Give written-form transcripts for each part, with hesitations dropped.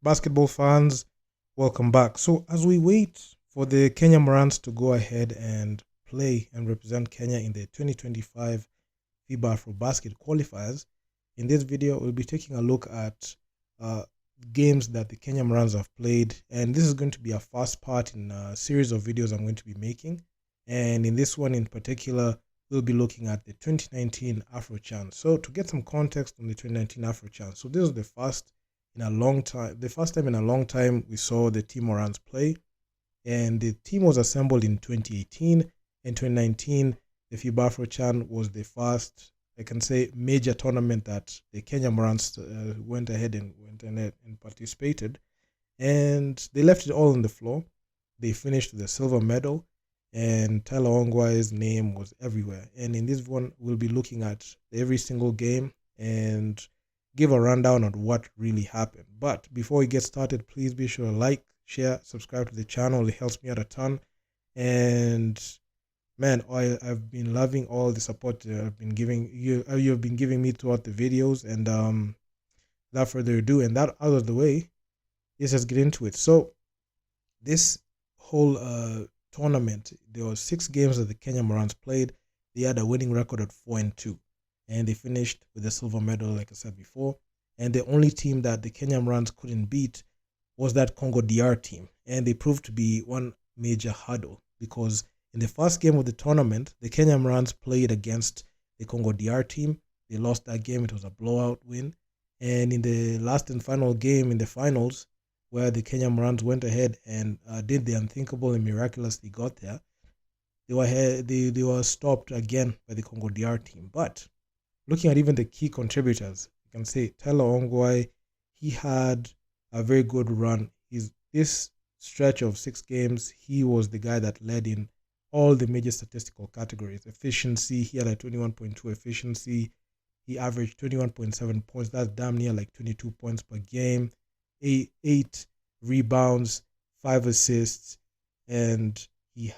basketball fans, welcome back. So, as we wait for the Kenya Morans to go ahead and play and represent Kenya in the 2025 FIBA Afrobasket qualifiers, in this video, we'll be taking a look at games that the Kenya Morans have played. And this is going to be a first part in a series of videos I'm going to be making. And in this one in particular, we'll be looking at the 2019 Afrochan. So, to get some context on the 2019 Afrochan, so this is the first in a long time. The first time in a long time we saw the team Morans play, and the team was assembled in 2018 and 2019. The FIBA Afrochan was the first, I can say, major tournament that the Kenya Morans went ahead and participated, and they left it all on the floor. They finished with a silver medal, and Tyler Ongwae's name was everywhere. And in this one, we'll be looking at every single game and give a rundown on what really happened. But before we get started, please be sure to like, share, subscribe to the channel. It helps me out a ton. And man, I've been loving all the support I've been giving you. You've been giving me throughout the videos. And without further ado, and that out of the way, let's get into it. So this whole tournament, there were 6 games that the Kenya Morans played. They had a winning record at 4-2. And they finished with a silver medal, like I said before. And the only team that the Kenya Morans couldn't beat was that Congo DR team. And they proved to be one major hurdle, because in the first game of the tournament, the Kenya Morans played against the Congo DR team. They lost that game. It was a blowout win. And in the last and final game in the finals, where the Kenya Morans went ahead and did the unthinkable and miraculously got there, they were stopped again by the Congo DR team. But looking at even the key contributors, you can say Tyler Ongwae, he had a very good run. This stretch of 6 games, he was the guy that led in all the major statistical categories. Efficiency, he had a 21.2 efficiency. He averaged 21.7 points. That's damn near like 22 points per game. 8 rebounds, 5 assists, and he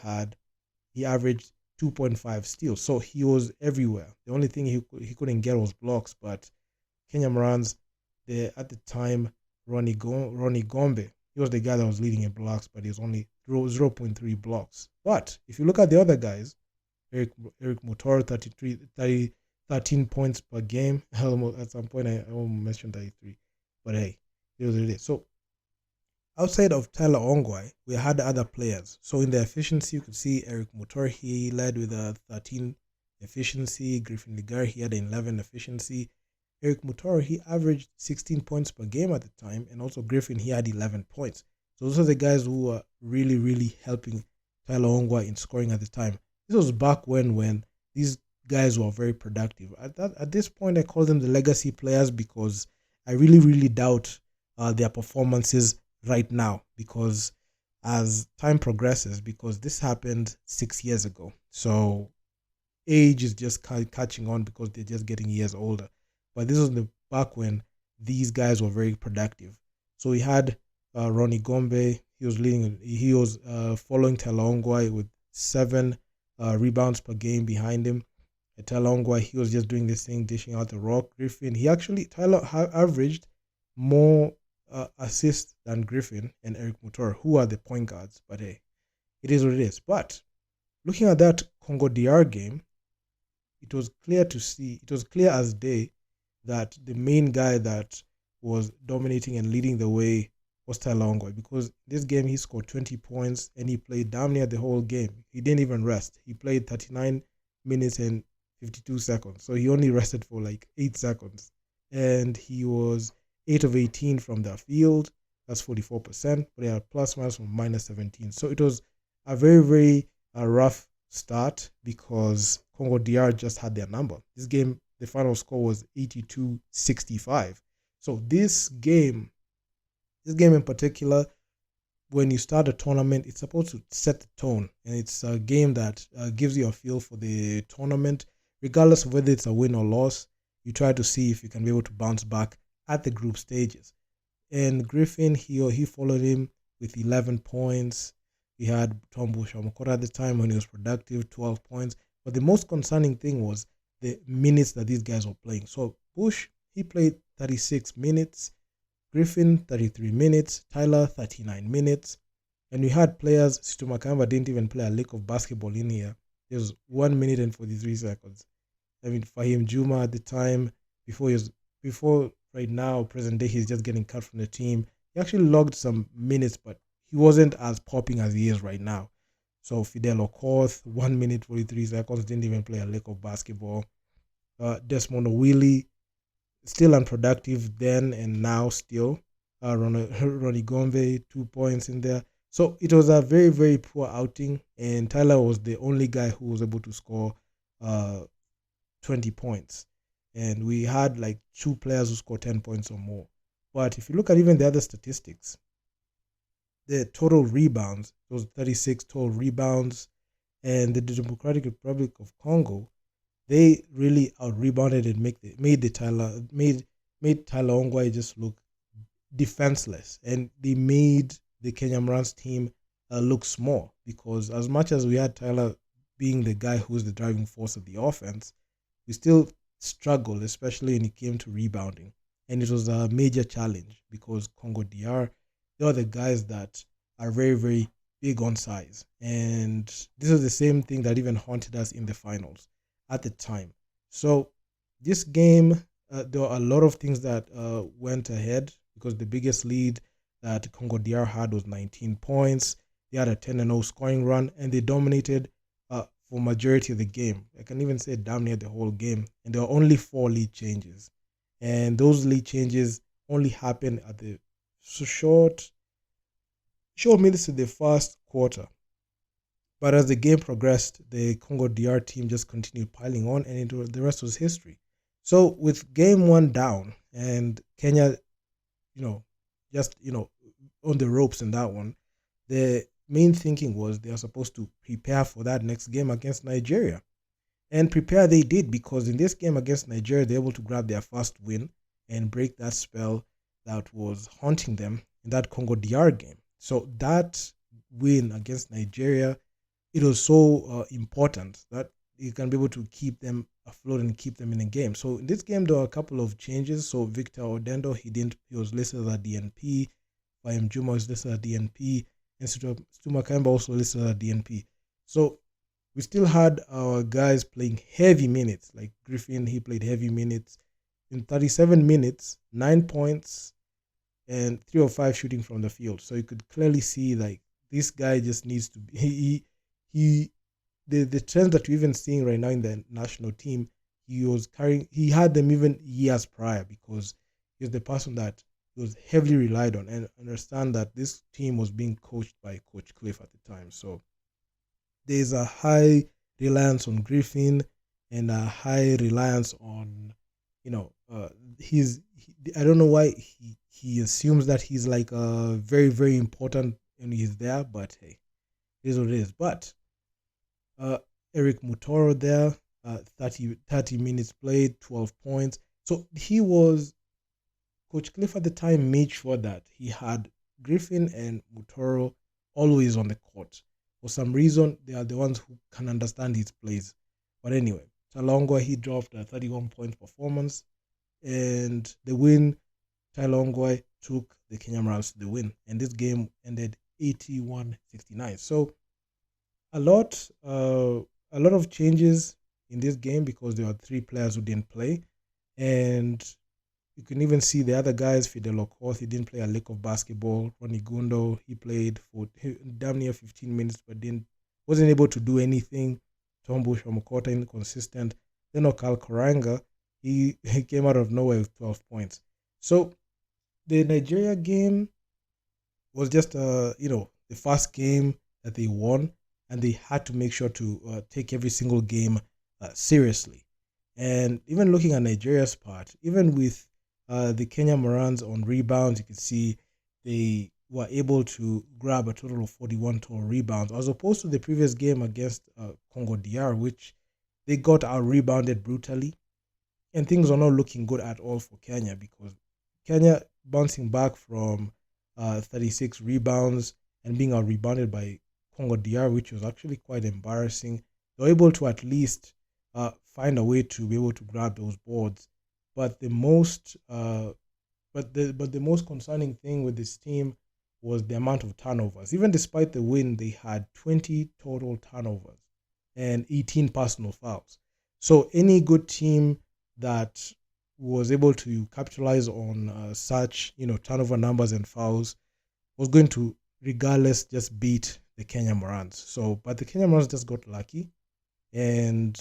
averaged 2.5 steals. So he was everywhere. The only thing he couldn't get was blocks. But Kenya Morans, at the time, Ronnie Gombe, he was the guy that was leading in blocks, but he was only 0.3 blocks. But if you look at the other guys, Eric Mutor, 13 points per game. At some point, I almost mentioned 33. But hey, here's what it is. So outside of Tyler Ongwae, we had other players. So in the efficiency, you could see Eric Mutor, he led with a 13 efficiency. Griffin Ligar, he had an 11 efficiency. Eric Mutor, he averaged 16 points per game at the time. And also Griffin, he had 11 points. So those are the guys who were really, really helping Tyler Ongwae in scoring at the time. This was back when these guys were very productive. At this point, I call them the legacy players, because I really, really doubt their performances right now, because as time progresses, because this happened 6 years ago, so age is just catching on because they're just getting years older. But this was the back when these guys were very productive. So we had Ronnie Gombe. He was following Tyler Ongwae with 7 rebounds per game behind him. Tyler Ongwae, he was just doing this thing, dishing out the rock. Griffin, Tyler averaged more assists than Griffin and Eric Mutor, who are the point guards. But hey, it is what it is. But looking at that Congo DR game, it was clear as day that the main guy that was dominating and leading the way was Tyler Ongwae, because this game he scored 20 points and he played damn near the whole game. He didn't even rest. He played 39 minutes and 52 seconds. So he only rested for like 8 seconds. And he was 8 of 18 from the field. That's 44%. But he had plus minus from minus 17. So it was a very, very rough start, because Congo DR just had their number. This game, the final score was 82-65. So this game in particular, when you start a tournament, it's supposed to set the tone. And it's a game that gives you a feel for the tournament. Regardless of whether it's a win or loss, you try to see if you can be able to bounce back at the group stages. And Griffin, he followed him with 11 points. He had Tom Bushamokota at the time when he was productive, 12 points. But the most concerning thing was the minutes that these guys were playing. So Bush, he played 36 minutes. Griffin 33 minutes, Tyler 39 minutes, and we had players. Situ Makamba didn't even play a lick of basketball in here. It was 1 minute and 43 seconds. I mean, Fahim Juma at the time, before right now, present day, he's just getting cut from the team. He actually logged some minutes, but he wasn't as popping as he is right now. So Fidel Okoth, 1 minute 43 seconds, didn't even play a lick of basketball. Desmond O'Willy, still unproductive then and now still. Ronnie Gombe, 2 points in there. So it was a very, very poor outing, and Tyler was the only guy who was able to score 20 points. And we had like 2 players who scored 10 points or more. But if you look at even the other statistics, the total rebounds, those 36 total rebounds, and the Democratic Republic of Congo, they really out-rebounded and made Tyler Ongwae just look defenseless. And they made the Kenya Morans team look small, because as much as we had Tyler being the guy who's the driving force of the offense, we still struggled, especially when it came to rebounding. And it was a major challenge because Congo DR, they are the guys that are very, very big on size. And this is the same thing that even haunted us in the finals at the time. So this game, there were a lot of things that went ahead, because the biggest lead that Congo DR had was 19 points. They had a 10-0 scoring run, and they dominated for majority of the game. I can even say damn near the whole game. And there were only 4 lead changes. And those lead changes only happened at the short minutes of the first quarter. But as the game progressed, the Congo DR team just continued piling on, and the rest was history. So with game 1 down, and Kenya, just, on the ropes in that one, the main thinking was they are supposed to prepare for that next game against Nigeria. And prepare they did, because in this game against Nigeria, they were able to grab their first win and break that spell that was haunting them in that Congo DR game. So that win against Nigeria, it was so important that you can be able to keep them afloat and keep them in the game. So in this game, there were a couple of changes. So Victor Odendo, he was listed as a DNP. Fahim Juma was listed as a DNP. And Stu Makamba also listed as a DNP. So we still had our guys playing heavy minutes. Like Griffin, he played heavy minutes. In 37 minutes, 9 points, and 3 of 5 shooting from the field. So you could clearly see, like, this guy just needs to be... The trends that we're even seeing right now in the national team, he had them even years prior, because he was the person that was heavily relied on. And understand that this team was being coached by Coach Cliff at the time. So there's a high reliance on Griffin and a high reliance on, I don't know why he assumes that he's like very, very important when he's there, but hey, it is what it is. But Eric Mutoro there, 30 minutes played, 12 points. So Coach Cliff at the time made sure that he had Griffin and Mutoro always on the court. For some reason, they are the ones who can understand his plays. But anyway, Talongwa, he dropped a 31-point performance. And the win, Talongwa took the Kenya Morans to the win. And this game ended 81-69. So a lot of changes in this game, because there are 3 players who didn't play. And you can even see the other guys. Fidel Okoth, he didn't play a lick of basketball. Ronnie Gundo, he played for damn near 15 minutes, but wasn't able to do anything. Tom Bush Omokota, inconsistent. Then Okal Koranga, he came out of nowhere with 12 points. So the Nigeria game was just the first game that they won, and they had to make sure to take every single game seriously. And even looking at Nigeria's part, even with the Kenya Morans on rebounds, you can see they were able to grab a total of 41 total rebounds, as opposed to the previous game against Congo DR, which they got out-rebounded brutally. And things are not looking good at all for Kenya, because Kenya bouncing back from 36 rebounds and being out-rebounded by Congo DR, which was actually quite embarrassing. They were able to at least find a way to be able to grab those boards. But the but the most concerning thing with this team was the amount of turnovers. Even despite the win, they had 20 total turnovers and 18 personal fouls. So any good team that was able to capitalize on such turnover numbers and fouls was going to, regardless, just beat the Kenya Morans. So, but the Kenya Morans just got lucky. And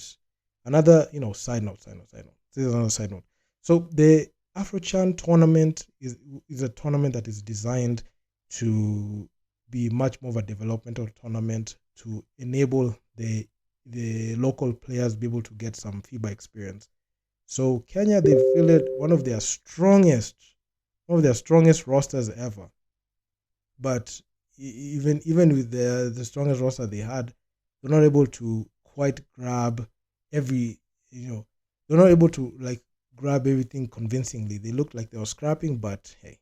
another, side note. This is another side note. So the Afrochan tournament is a tournament that is designed to be much more of a developmental tournament to enable the local players be able to get some FIBA experience. So Kenya, they fielded one of their strongest rosters ever. But even with the strongest roster they had, they're not able to quite grab every they're not able to grab everything convincingly. They looked like they were scrapping, but hey,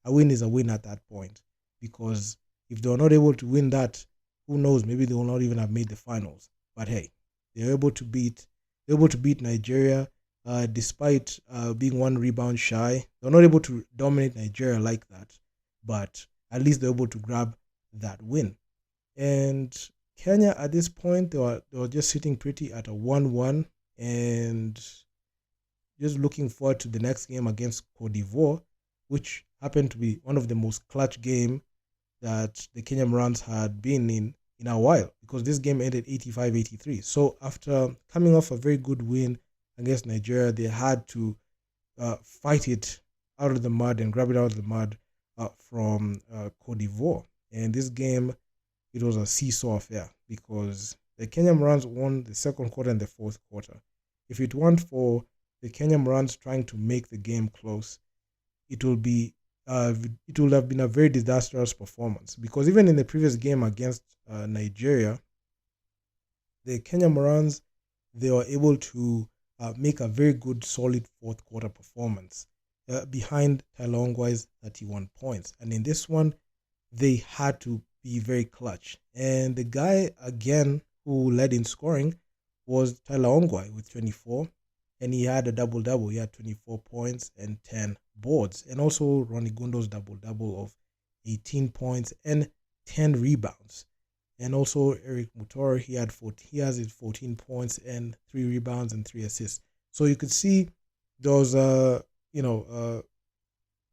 a win is a win at that point. Because if they were not able to win that, who knows? Maybe they will not even have made the finals. But hey, they're able to beat Nigeria, despite being one rebound shy. They're not able to dominate Nigeria like that, but at least they're able to grab that win. And Kenya at this point, they were just sitting pretty at a 1-1, and just looking forward to the next game against Cote d'Ivoire, which happened to be one of the most clutch game that the Kenya Morans had been in a while, because this game ended 85-83. So after coming off a very good win against Nigeria, they had to fight it out of the mud and grab it out of the mud from Cote d'Ivoire. And this game, it was a seesaw affair, because the Kenya Morans won the second quarter and the fourth quarter. If it weren't for the Kenya Morans trying to make the game close, it would have been a very disastrous performance. Because even in the previous game against Nigeria, the Kenya Morans, they were able to make a very good, solid fourth quarter performance behind Tyler Ongwai's 31 points. And in this one, they had to be very clutch. And the guy, again, who led in scoring was Tyler Ongwai with 24. And he had a double-double. He had 24 points and 10 boards. And also Ronnie Gundo's double-double of 18 points and 10 rebounds. And also Eric Mutor, he has his 14 points and 3 rebounds and 3 assists. So you could see those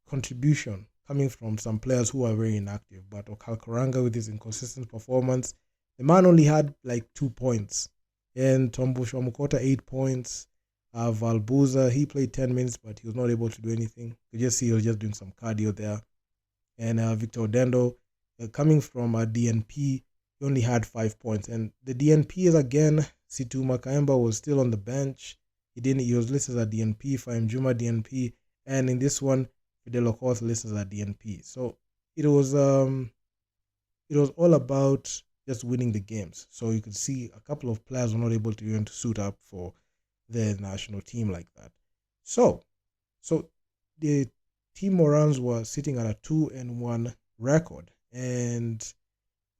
contribution coming from some players who are very inactive. But Okal Karanga, with his inconsistent performance, the man only had 2 points. And Tombo Shwamukota, 8 points. Valbuza, he played 10 minutes, but he was not able to do anything. You just see he was just doing some cardio there. And Victor Odendo, coming from a DNP, he only had 5 points. And the DNP is, again, Situ Makaemba was still on the bench. He was listed as a DNP, Faim Juma DNP, and in this one, Fidel Okoth listed as a DNP. So it was all about just winning the games. So you could see a couple of players were not able to even suit up for the national team like that. So the Team Morans were sitting at a 2-1 record, and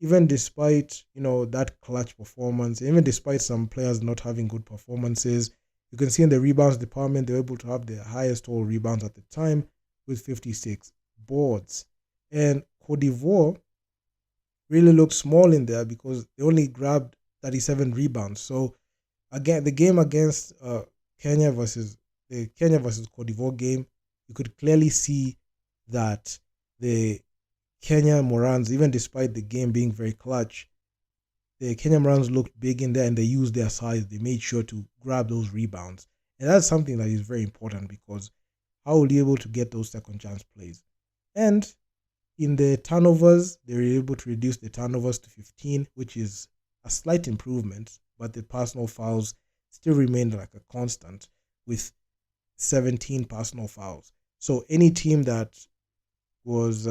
even despite that clutch performance, even despite some players not having good performances, you can see in the rebounds department they were able to have the highest total rebounds at the time with 56 boards. And Cote d'Ivoire really looked small in there because they only grabbed 37 rebounds. So again, the game against Kenya versus Cote d'Ivoire game, you could clearly see that the Kenya Morans, even despite the game being very clutch, the Kenya Morans looked big in there and they used their size. They made sure to grab those rebounds. And that's something that is very important, because how will you be able to get those second chance plays? And in the turnovers, they were able to reduce the turnovers to 15, which is a slight improvement, but the personal fouls still remained like a constant with 17 personal fouls. So any team that was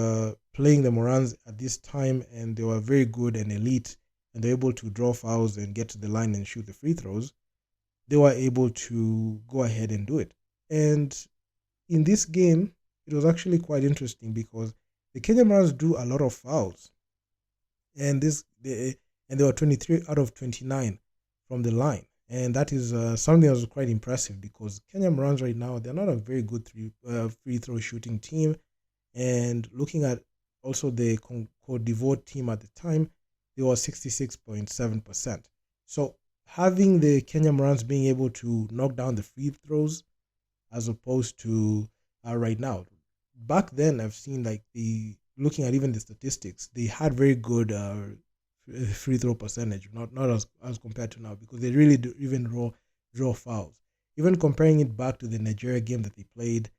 playing the Morans at this time, and they were very good and elite, and they're able to draw fouls and get to the line and shoot the free throws, they were able to go ahead and do it. And in this game, it was actually quite interesting because the Kenya Morans drew a lot of fouls, and they were 23 out of 29 from the line. And that is something that was quite impressive because Kenya Morans right now, they're not a very good free throw shooting team. And looking at also the Cote d'Ivoire team at the time, they were 66.7%. So having the Kenya Morans being able to knock down the free throws as opposed to right now. Back then, I've seen like looking at even the statistics, they had very good free throw percentage, not as compared to now because they really do even draw fouls. Even comparing it back to the Nigeria game that they played,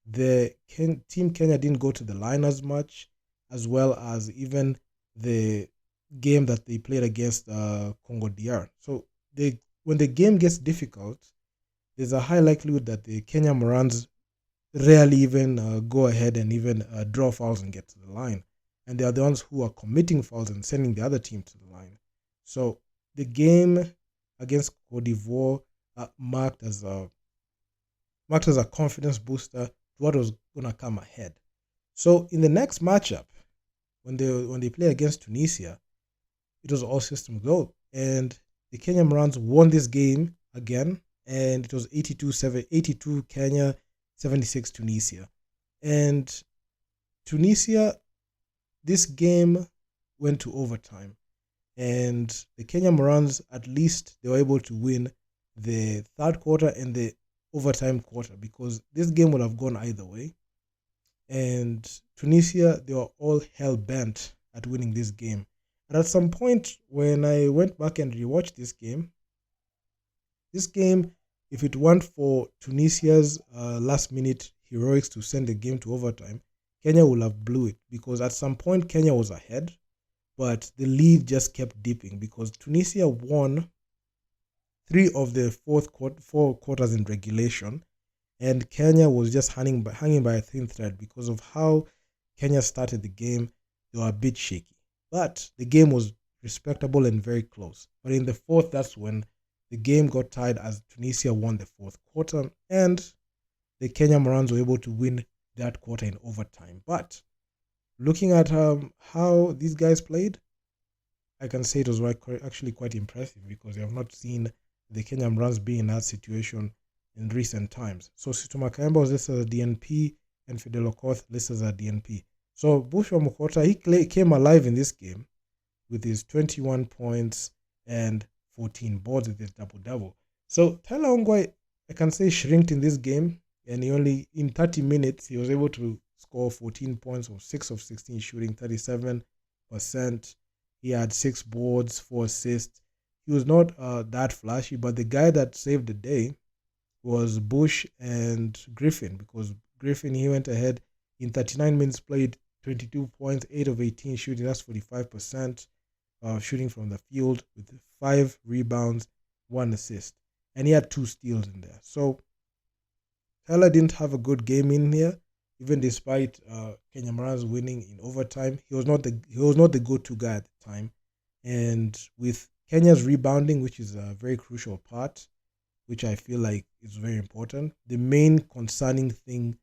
the team Kenya didn't go to the line as much, as well as even the game that they played against Congo DR. So when the game gets difficult, there's a high likelihood that the Kenya Morans rarely even go ahead and even draw fouls and get to the line. And they are the ones who are committing fouls and sending the other team to the line. So the game against Cote d'Ivoire marked as a confidence booster to what was going to come ahead. So in the next matchup, when they play against Tunisia, it was all systems go. And the Kenya Morans won this game again, and it was 82 Kenya, 76 Tunisia. And Tunisia, this game went to overtime. And the Kenya Morans, at least they were able to win the third quarter and the overtime quarter because this game would have gone either way. And Tunisia, they were all hell-bent at winning this game. And at some point, when I went back and rewatched this game, if it weren't for Tunisia's last-minute heroics to send the game to overtime, Kenya would have blew it because at some point Kenya was ahead, but the lead just kept dipping because Tunisia won 3 of the 4 quarters in regulation, and Kenya was just hanging by a thin thread because of how Kenya started the game. They were a bit shaky, but the game was respectable and very close. But in the fourth, that's when the game got tied as Tunisia won the fourth quarter, and the Kenya Morans were able to win that quarter in overtime. But looking at how these guys played, I can say it was actually quite impressive because I have not seen the Kenya Morans be in that situation in recent times. So Sito Makayamba was listed as a DNP and Fidel Okoth listed as a DNP. So Bushra Mukota, he came alive in this game with his 21 points and 14 boards with his double-double. So Tyler Ongwae, I can say, shrinked in this game, and in 30 minutes, he was able to score 14 points or 6 of 16 shooting, 37%. He had 6 boards, 4 assists. He was not that flashy, but the guy that saved the day was Bush and Griffin, because Griffin, he went ahead in 39 minutes, played 22 points, 8 of 18 shooting. That's 45% shooting from the field with 5 rebounds, 1 assist. And he had 2 steals in there. So Tyler didn't have a good game in here, even despite Kenya Morans winning in overtime. He was not the go-to guy at the time. And with Kenya's rebounding, which is a very crucial part, which I feel like is very important, the main concerning thing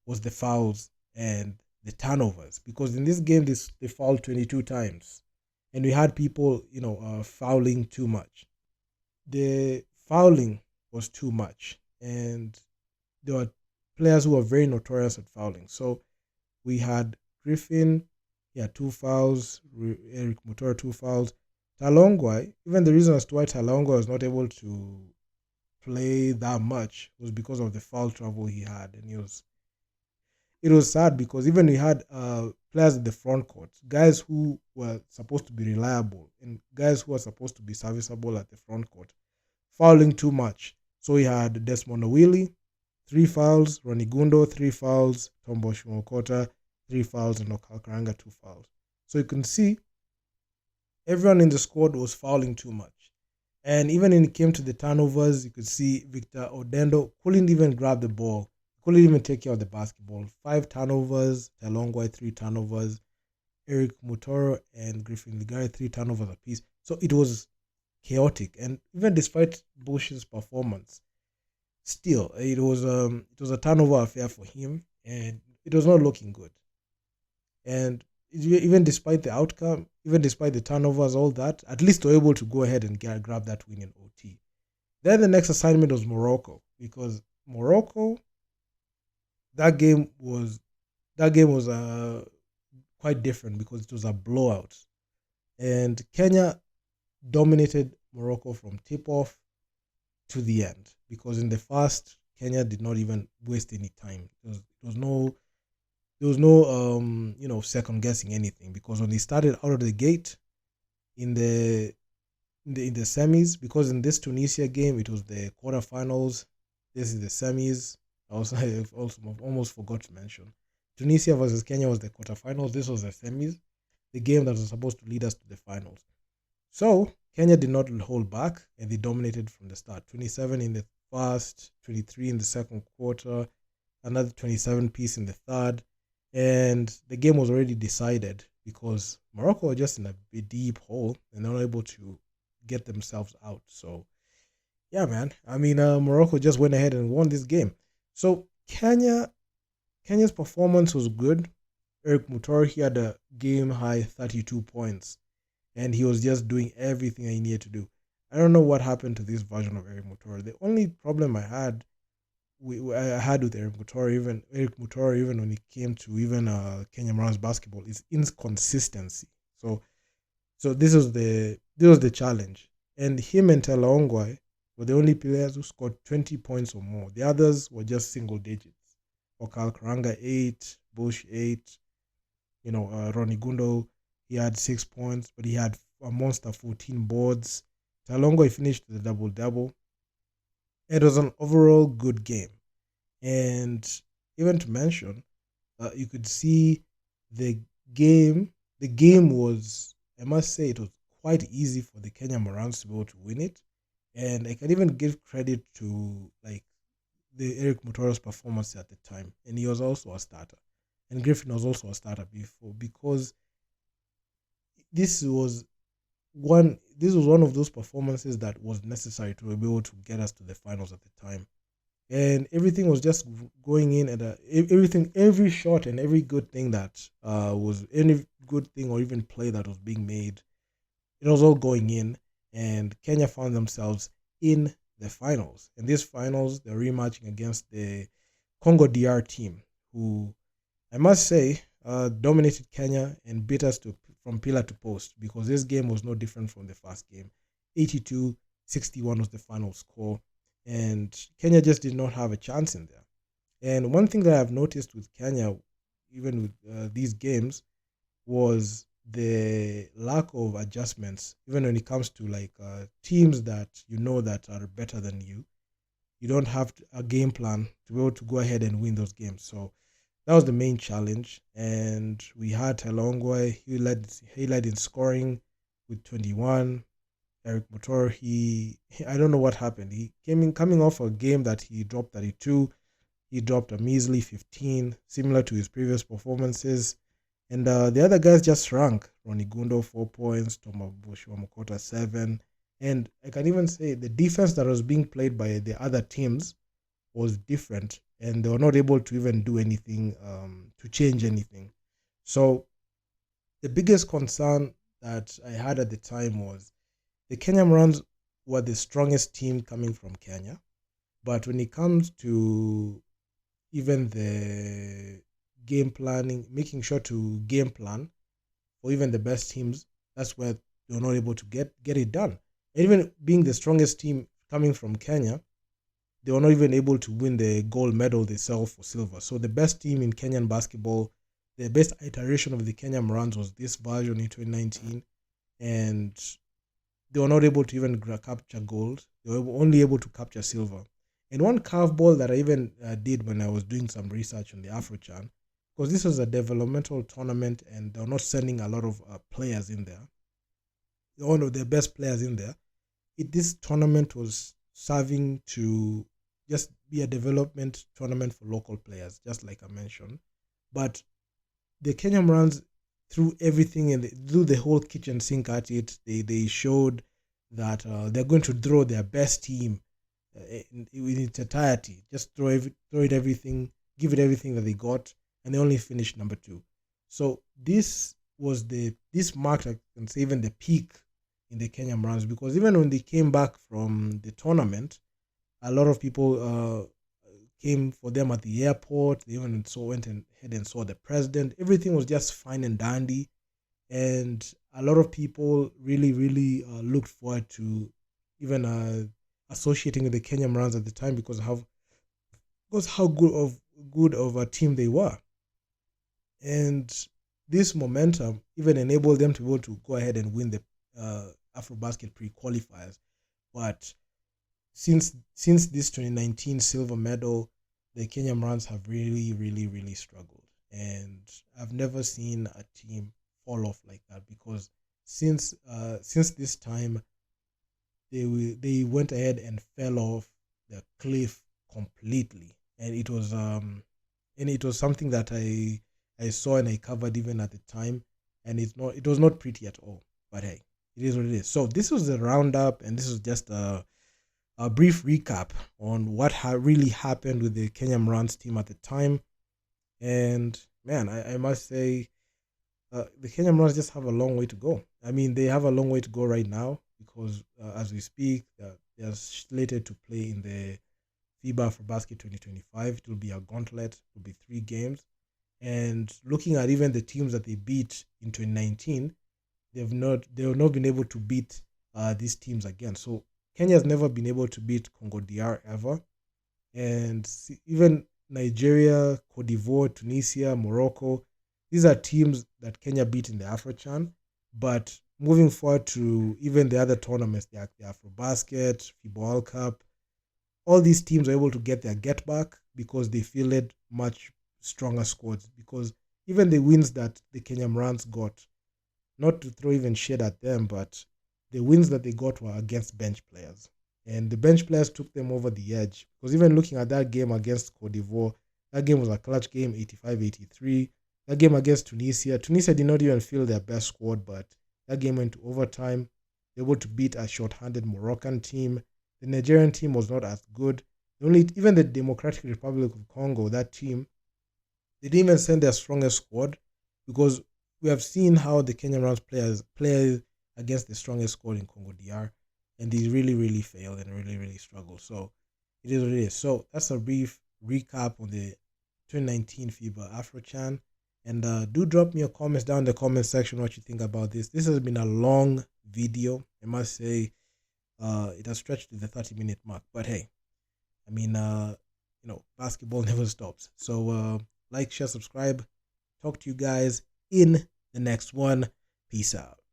was the fouls and the turnovers. Because in this game, they fouled 22 times. And we had people, fouling too much. The fouling was too much. And there were players who were very notorious at fouling. So we had Griffin, he had 2 fouls, Eric Mutora 2 fouls. Talongwai, even the reason as to why Talongwai was not able to play that much was because of the foul trouble he had. And it was sad because even we had players at the front court, guys who were supposed to be reliable and guys who were supposed to be serviceable at the front court, fouling too much. So we had Desmond Owili, 3 fouls, Ronnie Gundo, 3 fouls, Tombo Shumokota, 3 fouls, and Okalkaranga, 2 fouls. So you can see everyone in the squad was fouling too much. And even when it came to the turnovers, you could see Victor Odendo couldn't even grab the ball, couldn't even take care of the basketball. 5 turnovers, Talongwai 3 turnovers, Eric Mutoro and Griffin Ligari 3 turnovers apiece. So it was chaotic. And even despite Bush's performance, still, it was a turnover affair for him, and it was not looking good. And even despite the outcome, even despite the turnovers, all that, at least they were able to go ahead and grab that win in OT. Then the next assignment was Morocco, because Morocco, that game was quite different because it was a blowout, and Kenya dominated Morocco from tip off to the end, because in the first, Kenya did not even waste any time. There was no second guessing anything, because when they started out of the gate in the semis, because in this Tunisia game it was the quarterfinals, this is the semis. I also almost forgot to mention Tunisia versus Kenya was the quarterfinals. This was the semis, the game that was supposed to lead us to the finals. So Kenya did not hold back, and they dominated from the start. 27 in the first, 23 in the second quarter, another 27 piece in the third, and the game was already decided because Morocco were just in a deep hole and they're not able to get themselves out. So yeah, man. I mean, Morocco just went ahead and won this game. So Kenya's performance was good. Eric Mutor, he had a game high 32 points, and he was just doing everything he needed to do. I don't know what happened to this version of Eric Mutor. The only problem I had with Eric Mutor, even when it came to even Kenya Morans basketball, is inconsistency. So this was the challenge, and him and Talaongwai were the only players who scored 20 points or more. The others were just single digits. Okal Karanga 8, Bush 8, Ronnie Gundo, he had 6 points, but he had a monster 14 boards. Talongwai finished the double-double. It was an overall good game. And even to mention, you could see the game was, I must say, it was quite easy for the Kenya Morans to be able to win it. And I can even give credit to the Eric Mutoro's performance at the time. And he was also a starter. And Griffin was also a starter before, because this was one of those performances that was necessary to be able to get us to the finals at the time. And everything was just going in at every shot and every good thing that was any good thing or even play that was being made, it was all going in, and Kenya found themselves in the finals. In these finals, they're rematching against the Congo DR team, who I must say dominated Kenya and beat us from pillar to post, because this game was no different from the first game. 82-61 was the final score, and Kenya just did not have a chance in there. And one thing that I've noticed with Kenya, even with these games, was the lack of adjustments. Even when it comes to teams that that are better than you, you don't have a game plan to be able to go ahead and win those games. So that was the main challenge. And we had Talongwai. He led in scoring with 21. Eric Mutor, I don't know what happened. He coming off a game that he dropped 32. He dropped a measly 15, similar to his previous performances. And the other guys just shrank. Ronnie Gundo 4 points, Toma Mokota 7. And I can even say the defense that was being played by the other teams was different, and they were not able to even do anything to change anything. So the biggest concern that I had at the time was the Kenya Morans were the strongest team coming from Kenya, but when it comes to even the game planning, making sure to game plan for even the best teams, that's where they were not able to get it done. And even being the strongest team coming from Kenya, they were not even able to win the gold medal they sell for silver. So the best team in Kenyan basketball, the best iteration of the Kenya Morans was this version in 2019, and they were not able to even capture gold. They were only able to capture silver. And one curveball that I even did when I was doing some research on the Afrochan, because this was a developmental tournament and they're not sending a lot of players in there, one of their best players in there, this tournament was serving to just be a development tournament for local players, just like I mentioned. But the Kenya Morans threw everything and threw the whole kitchen sink at it. They showed that they're going to throw their best team in its entirety. Just throw it everything, give it everything that they got, and they only finished number 2. So this marked, I can say, even the peak in the Kenya Morans, because even when they came back from the tournament, a lot of people came for them at the airport. They even went ahead and saw the president. Everything was just fine and dandy, and a lot of people really looked forward to even associating with the Kenya Morans at the time because how good of a team they were, and this momentum even enabled them to be able to go ahead and win the AfroBasket pre-qualifiers. But since this 2019 silver medal, the Kenya Morans have really struggled, and I've never seen a team fall off like that, because since this time they went ahead and fell off the cliff completely, and it was something that I saw and I covered even at the time, and it was not pretty at all. But hey, it is what it is. So this was the roundup, and this was just a brief recap on what really happened with the Kenya Morans team at the time. And man, I must say, the Kenya Morans just have a long way to go. I mean, they have a long way to go right now, because as we speak, they are slated to play in the FIBA AfroBasket 2025. It will be a gauntlet. It will be 3 games. And looking at even the teams that they beat in 2019, they have not been able to beat these teams again. So Kenya has never been able to beat Congo DR ever. And even Nigeria, Cote d'Ivoire, Tunisia, Morocco, these are teams that Kenya beat in the Afrochan. But moving forward to even the other tournaments, the AfroBasket, FIBA World Cup, all these teams are able to get their get back because they fielded much stronger squads. Because even the wins that the Kenya Morans got, not to throw even shade at them, but the wins that they got were against bench players. And the bench players took them over the edge. Because even looking at that game against Cote d'Ivoire, that game was a clutch game, 85-83. That game against Tunisia did not even field their best squad, but that game went to overtime. They were able to beat a short-handed Moroccan team. The Nigerian team was not as good. Even the Democratic Republic of Congo, that team, they didn't even send their strongest squad, because we have seen how the Kenya Morans players play against the strongest squad in Congo DR, and they really failed and really struggled. So it is what it is. So that's a brief recap on the 2019 FIBA Afrochan. And do drop me your comments down in the comment section what you think about this. This has been a long video. I must say, it has stretched to the 30-minute mark. But hey, I mean, basketball never stops. So like, share, subscribe. Talk to you guys in the next one. Peace out.